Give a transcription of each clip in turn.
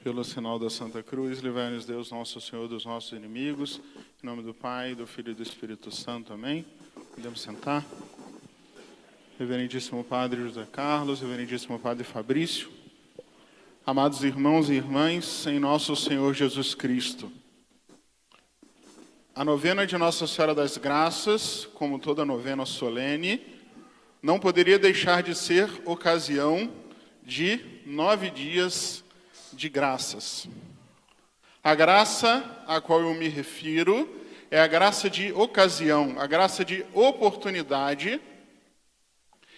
Pelo sinal da Santa Cruz, livrai-nos Deus, nosso Senhor, dos nossos inimigos. Em nome do Pai, do Filho e do Espírito Santo. Amém. Podemos sentar. Reverendíssimo Padre José Carlos, Reverendíssimo Padre Fabrício, amados irmãos e irmãs, em nosso Senhor Jesus Cristo. A novena de Nossa Senhora das Graças, como toda novena solene, não poderia deixar de ser ocasião de 9 dias de graças. A graça a qual eu me refiro é a graça de ocasião, a graça de oportunidade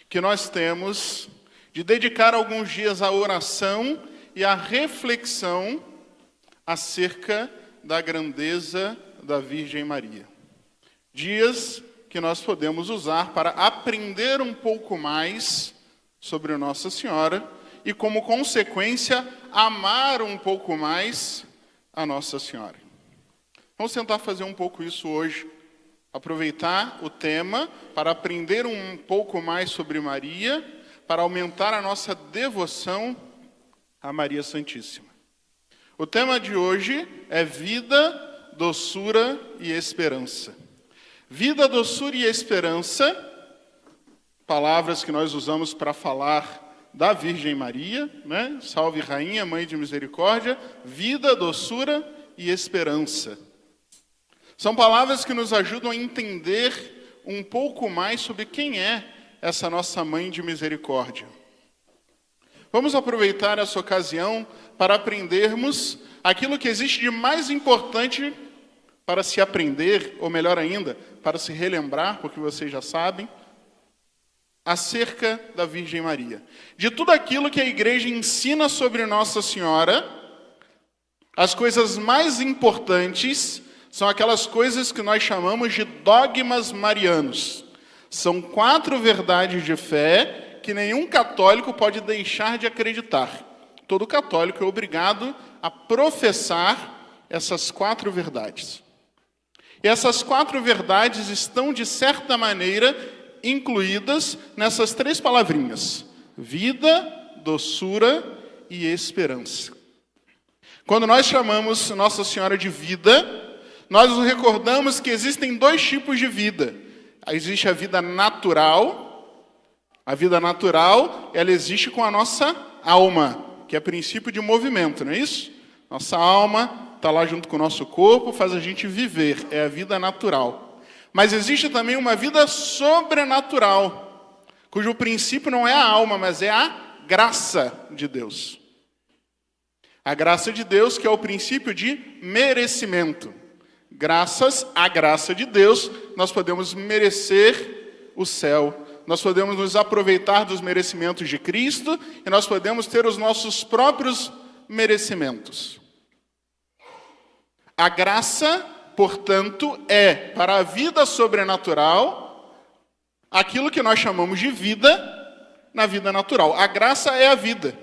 que nós temos de dedicar alguns dias à oração e à reflexão acerca da grandeza da Virgem Maria. Dias que nós podemos usar para aprender um pouco mais sobre Nossa Senhora e, como consequência, amar um pouco mais a Nossa Senhora. Vamos tentar fazer um pouco isso hoje. Aproveitar o tema para aprender um pouco mais sobre Maria, para aumentar a nossa devoção a Maria Santíssima. O tema de hoje é vida, doçura e esperança. Vida, doçura e esperança, palavras que nós usamos para falar da Virgem Maria, né? Salve Rainha, Mãe de Misericórdia, vida, doçura e esperança. São palavras que nos ajudam a entender um pouco mais sobre quem é essa nossa Mãe de Misericórdia. Vamos aproveitar essa ocasião para aprendermos aquilo que existe de mais importante para se aprender, ou melhor ainda, para se relembrar, porque vocês já sabem, acerca da Virgem Maria. De tudo aquilo que a Igreja ensina sobre Nossa Senhora, as coisas mais importantes são aquelas coisas que nós chamamos de dogmas marianos. São 4 verdades de fé que nenhum católico pode deixar de acreditar. Todo católico é obrigado a professar essas 4 verdades. E essas 4 verdades estão, de certa maneira, incluídas nessas 3 palavrinhas: vida, doçura e esperança. Quando nós chamamos Nossa Senhora de vida, nós nos recordamos que existem 2 tipos de vida. Existe a vida natural. A vida natural, ela existe com a nossa alma, que é princípio de movimento, não é isso? Nossa alma está lá junto com o nosso corpo, faz a gente viver, é a vida natural. Mas existe também uma vida sobrenatural, cujo princípio não é a alma, mas é a graça de Deus. A graça de Deus, que é o princípio de merecimento. Graças à graça de Deus, nós podemos merecer o céu. Nós podemos nos aproveitar dos merecimentos de Cristo e nós podemos ter os nossos próprios merecimentos. A graça, portanto, é, para a vida sobrenatural, aquilo que nós chamamos de vida na vida natural. A graça é a vida.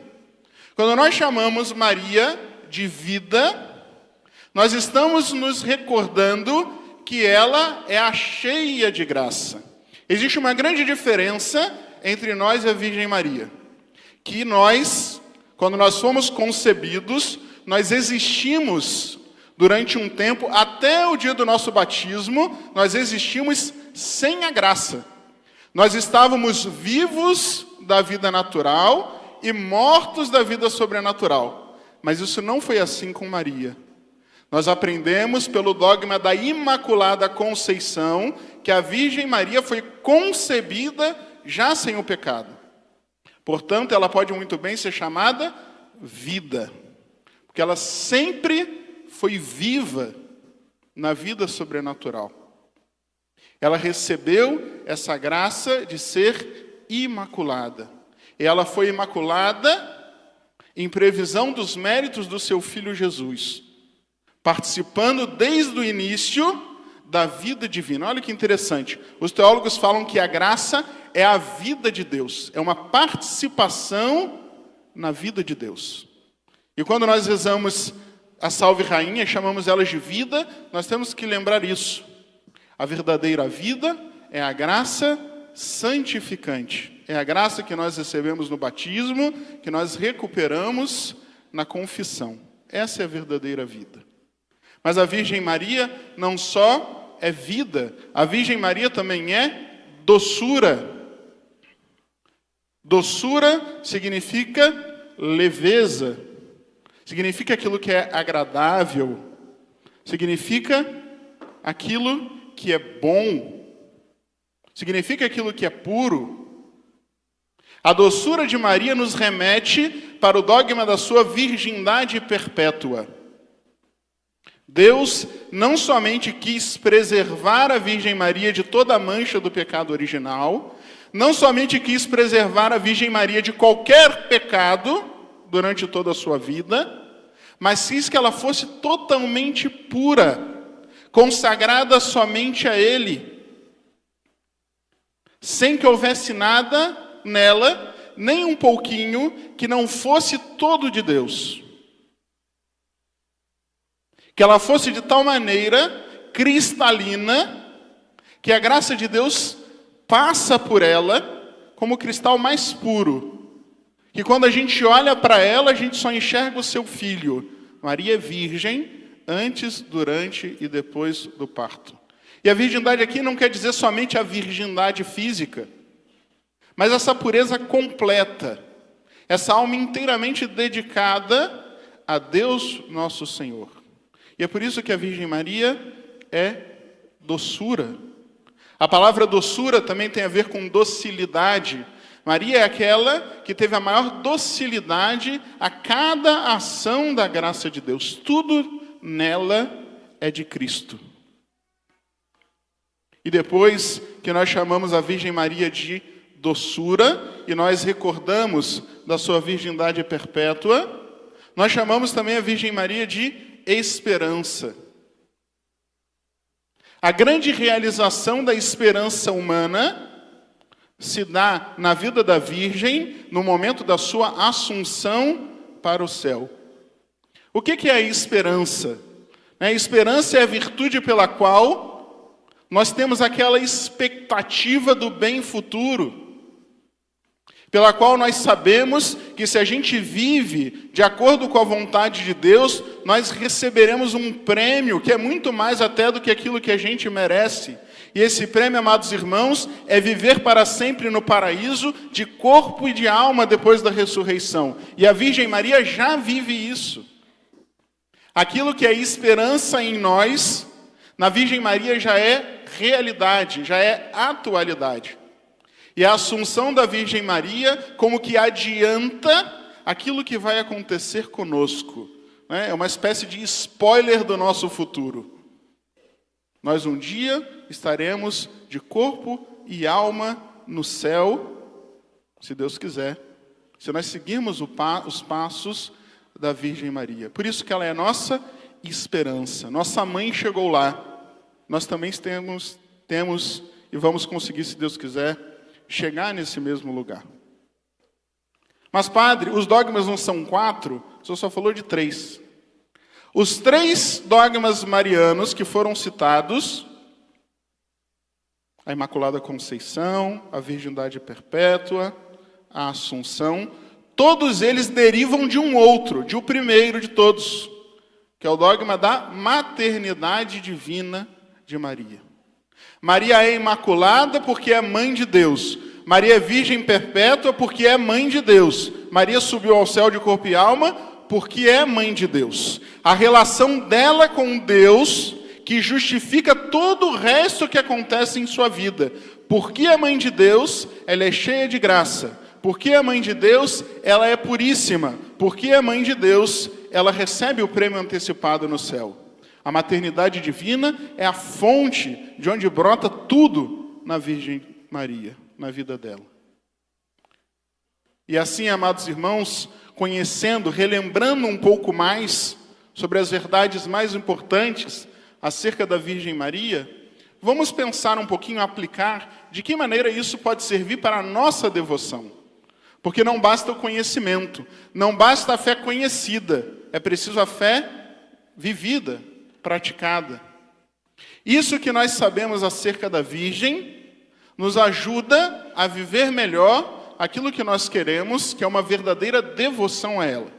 Quando nós chamamos Maria de vida, nós estamos nos recordando que ela é a cheia de graça. Existe uma grande diferença entre nós e a Virgem Maria. Que nós, quando nós fomos concebidos, nós existimos durante um tempo, até o dia do nosso batismo, nós existimos sem a graça. Nós estávamos vivos da vida natural e mortos da vida sobrenatural. Mas isso não foi assim com Maria. Nós aprendemos pelo dogma da Imaculada Conceição que a Virgem Maria foi concebida já sem o pecado. Portanto, ela pode muito bem ser chamada vida, porque ela sempre foi viva na vida sobrenatural. Ela recebeu essa graça de ser imaculada. E ela foi imaculada em previsão dos méritos do seu Filho Jesus, participando desde o início da vida divina. Olha que interessante. Os teólogos falam que a graça é a vida de Deus. É uma participação na vida de Deus. E quando nós rezamos a Salve Rainha, chamamos elas de vida, nós temos que lembrar isso. A verdadeira vida é a graça santificante. É a graça que nós recebemos no batismo, que nós recuperamos na confissão. Essa é a verdadeira vida. Mas a Virgem Maria não só é vida, a Virgem Maria também é doçura. Doçura significa leveza, significa aquilo que é agradável, significa aquilo que é bom, significa aquilo que é puro. A doçura de Maria nos remete para o dogma da sua virgindade perpétua. Deus não somente quis preservar a Virgem Maria de toda a mancha do pecado original, não somente quis preservar a Virgem Maria de qualquer pecado durante toda a sua vida, mas quis que ela fosse totalmente pura, consagrada somente a Ele, sem que houvesse nada nela, nem um pouquinho, que não fosse todo de Deus. Que ela fosse de tal maneira cristalina, que a graça de Deus passa por ela como o cristal mais puro. Que quando a gente olha para ela, a gente só enxerga o seu filho. Maria é virgem antes, durante e depois do parto. E a virgindade aqui não quer dizer somente a virgindade física, mas essa pureza completa, essa alma inteiramente dedicada a Deus nosso Senhor. E é por isso que a Virgem Maria é doçura. A palavra doçura também tem a ver com docilidade. Maria é aquela que teve a maior docilidade a cada ação da graça de Deus. Tudo nela é de Cristo. E depois que nós chamamos a Virgem Maria de doçura, e nós recordamos da sua virgindade perpétua, nós chamamos também a Virgem Maria de esperança. A grande realização da esperança humana se dá na vida da Virgem, no momento da sua assunção para o céu. O que é a esperança? A esperança é a virtude pela qual nós temos aquela expectativa do bem futuro, pela qual nós sabemos que se a gente vive de acordo com a vontade de Deus, nós receberemos um prêmio que é muito mais até do que aquilo que a gente merece. E esse prêmio, amados irmãos, é viver para sempre no paraíso, de corpo e de alma depois da ressurreição. E a Virgem Maria já vive isso. Aquilo que é esperança em nós, na Virgem Maria já é realidade, já é atualidade. E a assunção da Virgem Maria como que adianta aquilo que vai acontecer conosco. É uma espécie de spoiler do nosso futuro. Nós um dia estaremos de corpo e alma no céu, se Deus quiser, se nós seguirmos os passos da Virgem Maria. Por isso que ela é nossa esperança. Nossa mãe chegou lá. Nós também temos e vamos conseguir, se Deus quiser, chegar nesse mesmo lugar. Mas, padre, os dogmas não são 4, o senhor só falou de 3. Os 3 dogmas marianos que foram citados, a Imaculada Conceição, a Virgindade Perpétua, a Assunção, todos eles derivam de um outro, de o primeiro de todos, que é o dogma da maternidade divina de Maria. Maria é imaculada porque é mãe de Deus. Maria é virgem perpétua porque é mãe de Deus. Maria subiu ao céu de corpo e alma porque é mãe de Deus. A relação dela com Deus que justifica todo o resto que acontece em sua vida. Porque é mãe de Deus, ela é cheia de graça. Porque é mãe de Deus, ela é puríssima. Porque é mãe de Deus, ela recebe o prêmio antecipado no céu. A maternidade divina é a fonte de onde brota tudo na Virgem Maria, na vida dela. E assim, amados irmãos, conhecendo, relembrando um pouco mais sobre as verdades mais importantes acerca da Virgem Maria, vamos pensar um pouquinho, aplicar de que maneira isso pode servir para a nossa devoção. Porque não basta o conhecimento, não basta a fé conhecida, é preciso a fé vivida, praticada. Isso que nós sabemos acerca da Virgem nos ajuda a viver melhor aquilo que nós queremos, que é uma verdadeira devoção a ela.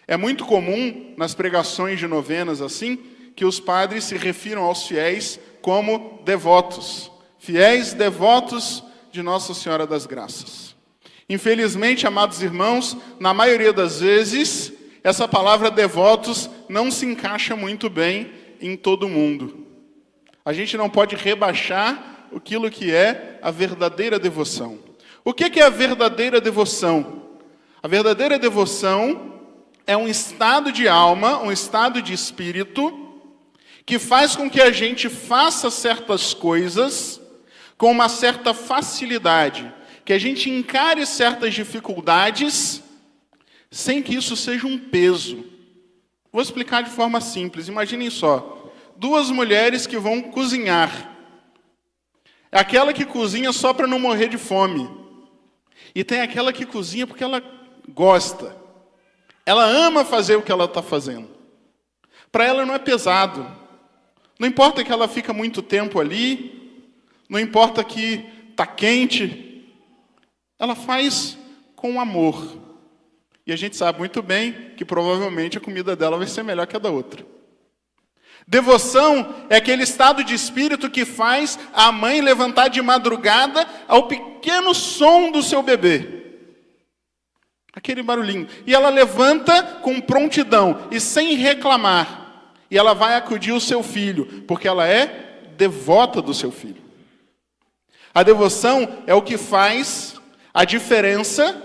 É muito comum nas pregações de novenas assim, que os padres se refiram aos fiéis como devotos. Fiéis devotos de Nossa Senhora das Graças. Infelizmente, amados irmãos, na maioria das vezes, essa palavra devotos não se encaixa muito bem em todo mundo. A gente não pode rebaixar aquilo que é a verdadeira devoção. O que é a verdadeira devoção? A verdadeira devoção é um estado de alma, um estado de espírito, que faz com que a gente faça certas coisas com uma certa facilidade, que a gente encare certas dificuldades sem que isso seja um peso. Vou explicar de forma simples. Imaginem só, 2 mulheres que vão cozinhar. Aquela que cozinha só para não morrer de fome. E tem aquela que cozinha porque ela gosta. Ela ama fazer o que ela está fazendo. Para ela não é pesado. Não importa que ela fica muito tempo ali, não importa que está quente, ela faz com amor. E a gente sabe muito bem que provavelmente a comida dela vai ser melhor que a da outra. Devoção é aquele estado de espírito que faz a mãe levantar de madrugada ao pequeno som do seu bebê. Aquele barulhinho. E ela levanta com prontidão e sem reclamar. E ela vai acudir o seu filho, porque ela é devota do seu filho. A devoção é o que faz a diferença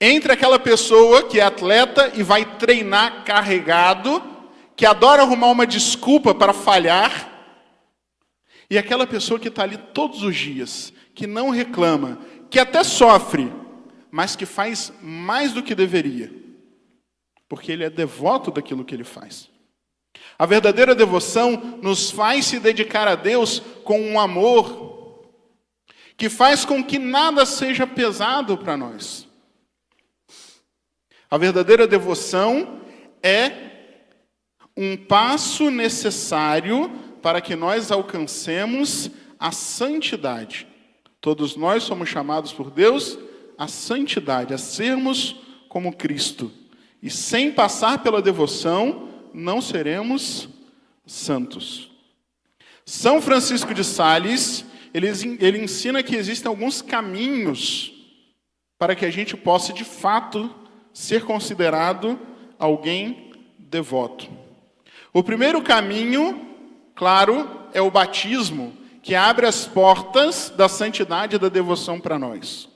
entre aquela pessoa que é atleta e vai treinar carregado, que adora arrumar uma desculpa para falhar, e aquela pessoa que está ali todos os dias, que não reclama, que até sofre, mas que faz mais do que deveria, porque ele é devoto daquilo que ele faz. A verdadeira devoção nos faz se dedicar a Deus com um amor que faz com que nada seja pesado para nós. A verdadeira devoção é um passo necessário para que nós alcancemos a santidade. Todos nós somos chamados por Deus à santidade, a sermos como Cristo. E sem passar pela devoção, não seremos santos. São Francisco de Sales, ele ensina que existem alguns caminhos para que a gente possa, de fato, ser considerado alguém devoto. O primeiro caminho, claro, é o batismo, que abre as portas da santidade e da devoção para nós.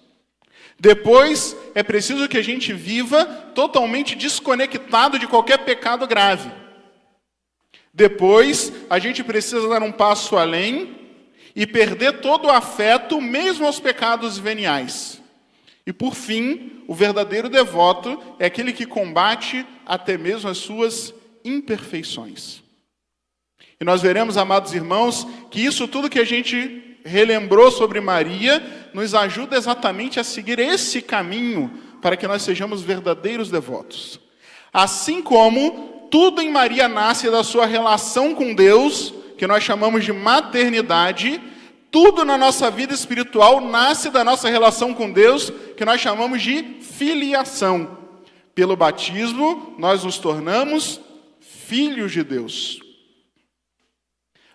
Depois, é preciso que a gente viva totalmente desconectado de qualquer pecado grave. Depois, a gente precisa dar um passo além e perder todo o afeto, mesmo aos pecados veniais. E, por fim, o verdadeiro devoto é aquele que combate até mesmo as suas imperfeições. E nós veremos, amados irmãos, que isso tudo que a gente relembrou sobre Maria nos ajuda exatamente a seguir esse caminho para que nós sejamos verdadeiros devotos. Assim como tudo em Maria nasce da sua relação com Deus, que nós chamamos de maternidade, tudo na nossa vida espiritual nasce da nossa relação com Deus, que nós chamamos de filiação. Pelo batismo, nós nos tornamos filhos de Deus.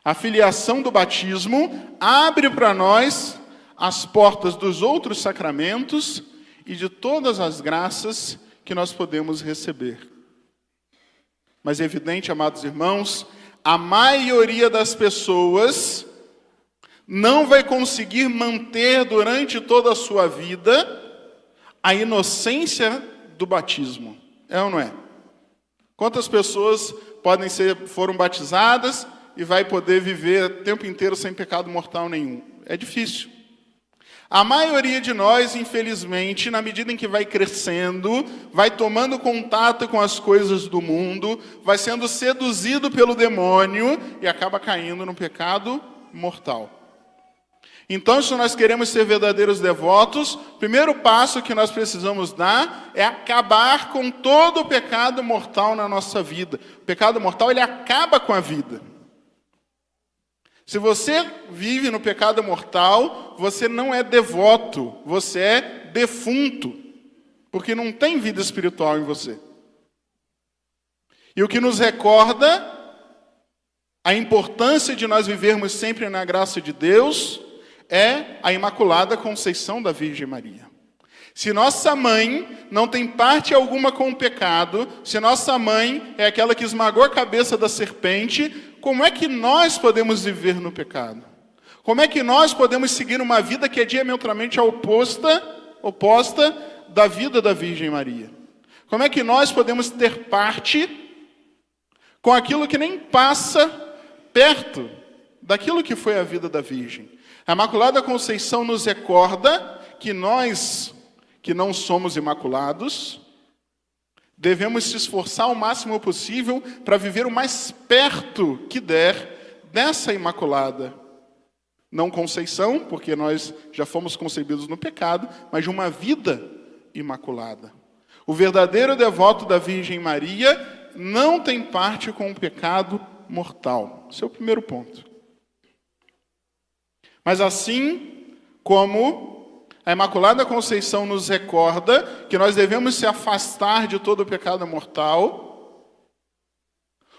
A filiação do batismo abre para nós as portas dos outros sacramentos e de todas as graças que nós podemos receber. Mas é evidente, amados irmãos, a maioria das pessoas não vai conseguir manter durante toda a sua vida a inocência do batismo. É ou não é? Quantas pessoas foram batizadas e vai poder viver o tempo inteiro sem pecado mortal nenhum? É difícil. A maioria de nós, infelizmente, na medida em que vai crescendo, vai tomando contato com as coisas do mundo, vai sendo seduzido pelo demônio e acaba caindo no pecado mortal. Então, se nós queremos ser verdadeiros devotos, o primeiro passo que nós precisamos dar é acabar com todo o pecado mortal na nossa vida. O pecado mortal, ele acaba com a vida. Se você vive no pecado mortal, você não é devoto, você é defunto, porque não tem vida espiritual em você. E o que nos recorda a importância de nós vivermos sempre na graça de Deus é a Imaculada Conceição da Virgem Maria. Se nossa mãe não tem parte alguma com o pecado, se nossa mãe é aquela que esmagou a cabeça da serpente, como é que nós podemos viver no pecado? Como é que nós podemos seguir uma vida que é diametralmente oposta da vida da Virgem Maria? Como é que nós podemos ter parte com aquilo que nem passa perto daquilo que foi a vida da Virgem? A Imaculada Conceição nos recorda que nós, que não somos imaculados, devemos se esforçar o máximo possível para viver o mais perto que der dessa Imaculada. Não Conceição, porque nós já fomos concebidos no pecado, mas de uma vida imaculada. O verdadeiro devoto da Virgem Maria não tem parte com o pecado mortal. Esse é o primeiro ponto. Mas assim como a Imaculada Conceição nos recorda que nós devemos se afastar de todo o pecado mortal,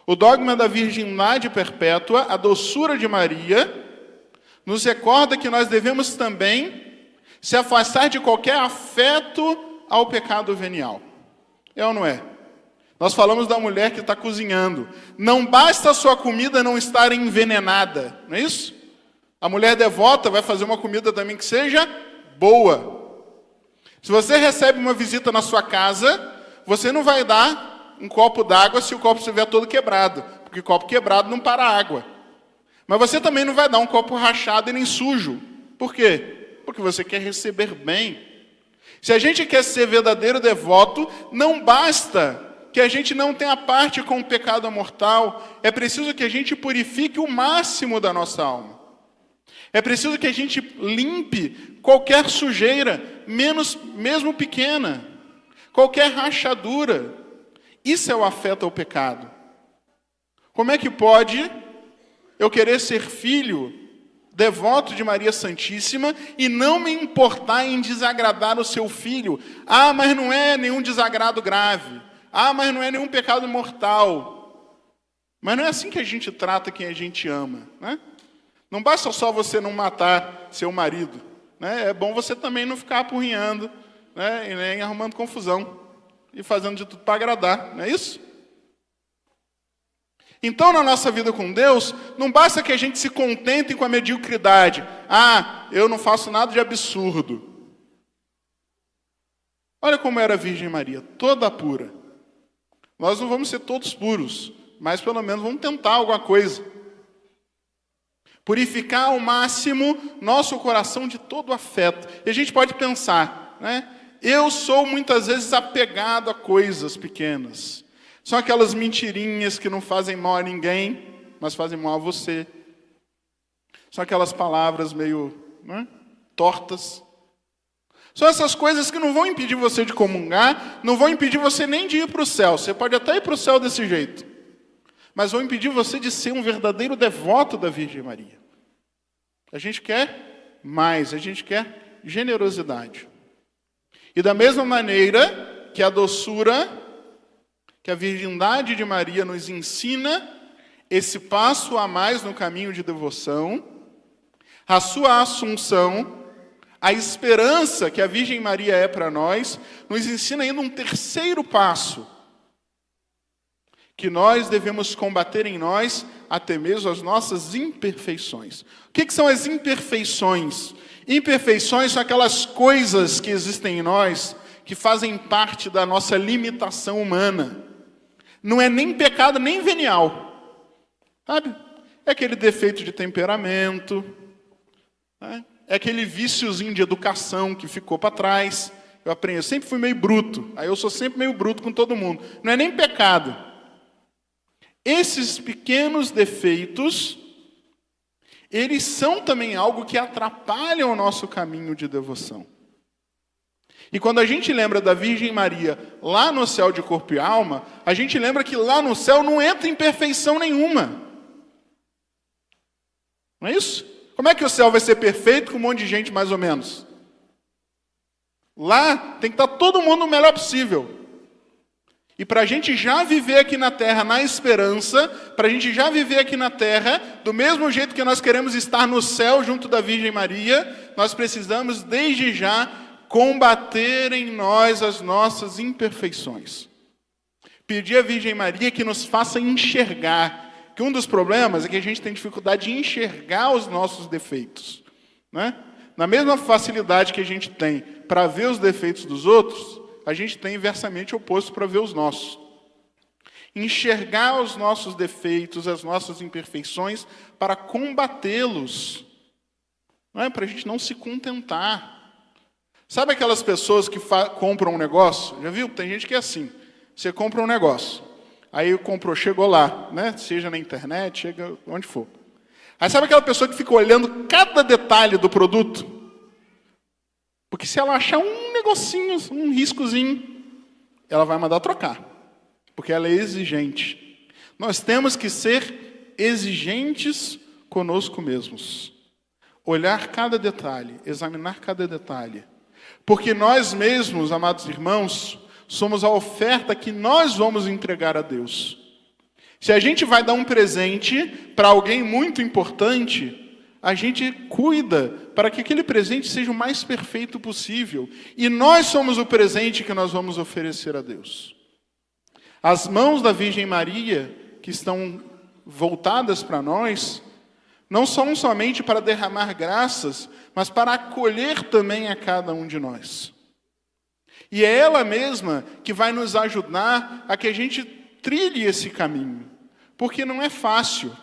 o dogma da virgindade perpétua, a doçura de Maria, nos recorda que nós devemos também se afastar de qualquer afeto ao pecado venial. É ou não é? Nós falamos da mulher que está cozinhando. Não basta a sua comida não estar envenenada, não é isso? A mulher devota vai fazer uma comida também que seja boa. Se você recebe uma visita na sua casa, você não vai dar um copo d'água se o copo estiver todo quebrado, porque copo quebrado não para a água. Mas você também não vai dar um copo rachado e nem sujo. Por quê? Porque você quer receber bem. Se a gente quer ser verdadeiro devoto, não basta que a gente não tenha parte com o pecado mortal. É preciso que a gente purifique o máximo da nossa alma. É preciso que a gente limpe qualquer sujeira, mesmo pequena, qualquer rachadura. Isso é o afeto ao pecado. Como é que pode eu querer ser filho devoto de Maria Santíssima e não me importar em desagradar o seu filho? Ah, mas não é nenhum desagrado grave. Ah, mas não é nenhum pecado mortal. Mas não é assim que a gente trata quem a gente ama, né? Não basta só você não matar seu marido, né? É bom você também não ficar apurrinhando, né? E nem arrumando confusão e fazendo de tudo para agradar, não é isso? Então, na nossa vida com Deus, não basta que a gente se contente com a mediocridade. Ah, eu não faço nada de absurdo. Olha como era a Virgem Maria, toda pura. Nós não vamos ser todos puros, mas pelo menos vamos tentar alguma coisa. Purificar ao máximo nosso coração de todo afeto. E a gente pode pensar, né? Eu sou muitas vezes apegado a coisas pequenas. São aquelas mentirinhas que não fazem mal a ninguém, mas fazem mal a você. São aquelas palavras meio, né, tortas. São essas coisas que não vão impedir você de comungar, não vão impedir você nem de ir para o céu. Você pode até ir para o céu desse jeito, mas vão impedir você de ser um verdadeiro devoto da Virgem Maria. A gente quer mais, a gente quer generosidade. E da mesma maneira que a doçura, que a virgindade de Maria nos ensina esse passo a mais no caminho de devoção, a sua assunção, a esperança que a Virgem Maria é para nós, nos ensina ainda um terceiro passo, que nós devemos combater em nós até mesmo as nossas imperfeições. O que são as imperfeições? Imperfeições são aquelas coisas que existem em nós que fazem parte da nossa limitação humana. Não é nem pecado, nem venial. Sabe? É aquele defeito de temperamento, né? É aquele viciozinho de educação que ficou para trás. Eu sempre fui meio bruto, aí eu sou sempre meio bruto com todo mundo. Não é nem pecado. Esses pequenos defeitos, eles são também algo que atrapalham o nosso caminho de devoção. E quando a gente lembra da Virgem Maria lá no céu de corpo e alma, a gente lembra que lá no céu não entra imperfeição nenhuma. Não é isso? Como é que o céu vai ser perfeito com um monte de gente mais ou menos? Lá tem que estar todo mundo o melhor possível. E para a gente já viver aqui na terra na esperança, para a gente já viver aqui na terra, do mesmo jeito que nós queremos estar no céu junto da Virgem Maria, nós precisamos desde já combater em nós as nossas imperfeições. Pedir à Virgem Maria que nos faça enxergar, que um dos problemas é que a gente tem dificuldade de enxergar os nossos defeitos, né? Na mesma facilidade que a gente tem para ver os defeitos dos outros, a gente tem inversamente oposto para ver os nossos. Enxergar os nossos defeitos, as nossas imperfeições, para combatê-los, não é? Para a gente não se contentar. Sabe aquelas pessoas que compram um negócio? Já viu? Tem gente que é assim. Você compra um negócio. Aí comprou, chegou lá, né? Seja na internet, chega onde for. Aí sabe aquela pessoa que fica olhando cada detalhe do produto? Porque se ela achar um negocinho, um riscozinho, ela vai mandar trocar. Porque ela é exigente. Nós temos que ser exigentes conosco mesmos. Olhar cada detalhe, examinar cada detalhe. Porque nós mesmos, amados irmãos, somos a oferta que nós vamos entregar a Deus. Se a gente vai dar um presente para alguém muito importante, a gente cuida para que aquele presente seja o mais perfeito possível. E nós somos o presente que nós vamos oferecer a Deus. As mãos da Virgem Maria, que estão voltadas para nós, não são somente para derramar graças, mas para acolher também a cada um de nós. E é ela mesma que vai nos ajudar a que a gente trilhe esse caminho. Porque não é fácil,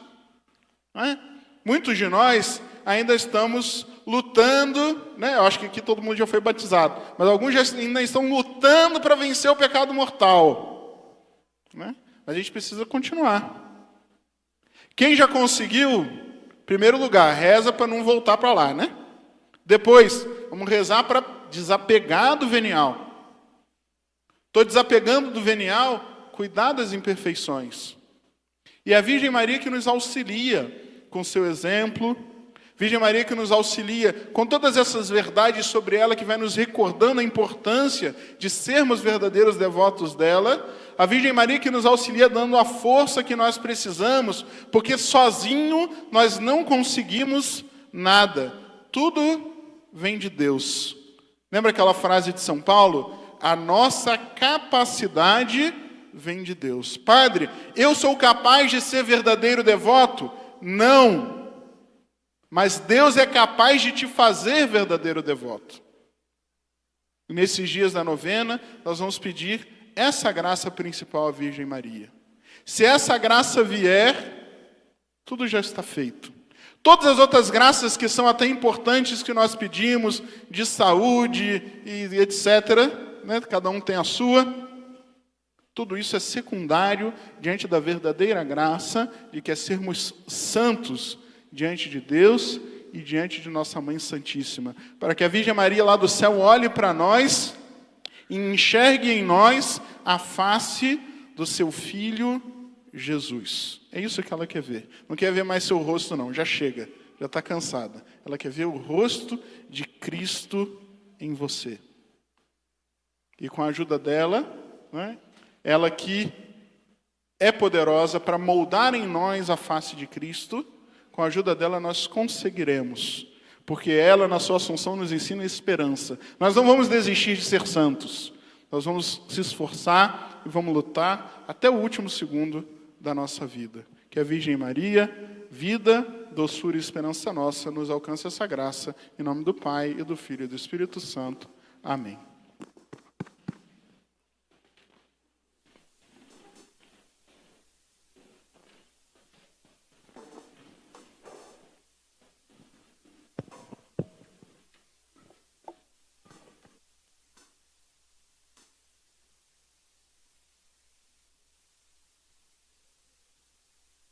não é? Muitos de nós ainda estamos lutando, né? Eu acho que aqui todo mundo já foi batizado, mas alguns ainda estão lutando para vencer o pecado mortal, né? Mas a gente precisa continuar. Quem já conseguiu, em primeiro lugar, reza para não voltar para lá, né? Depois, vamos rezar para desapegar do venial. Estou desapegando do venial, cuidar das imperfeições. E a Virgem Maria que nos auxilia com seu exemplo, Virgem Maria que nos auxilia com todas essas verdades sobre ela, que vai nos recordando a importância de sermos verdadeiros devotos dela, a Virgem Maria que nos auxilia dando a força que nós precisamos, porque sozinho nós não conseguimos nada, tudo vem de Deus. Lembra aquela frase de São Paulo? A nossa capacidade vem de Deus. Padre, eu sou capaz de ser verdadeiro devoto? Não, mas Deus é capaz de te fazer verdadeiro devoto. E nesses dias da novena, nós vamos pedir essa graça principal à Virgem Maria. Se essa graça vier, tudo já está feito. Todas as outras graças que são até importantes que nós pedimos, de saúde e etc., né? Cada um tem a sua. Tudo isso é secundário diante da verdadeira graça de que é sermos santos diante de Deus e diante de nossa Mãe Santíssima. Para que a Virgem Maria lá do céu olhe para nós e enxergue em nós a face do seu Filho Jesus. É isso que ela quer ver. Não quer ver mais seu rosto não, já chega, já está cansada. Ela quer ver o rosto de Cristo em você. E com a ajuda dela, né? Ela que é poderosa para moldar em nós a face de Cristo, com a ajuda dela nós conseguiremos, porque ela na sua assunção nos ensina esperança. Nós não vamos desistir de ser santos, nós vamos se esforçar e vamos lutar até o último segundo da nossa vida. Que a Virgem Maria, vida, doçura e esperança nossa, nos alcance essa graça, em nome do Pai, e do Filho e do Espírito Santo. Amém.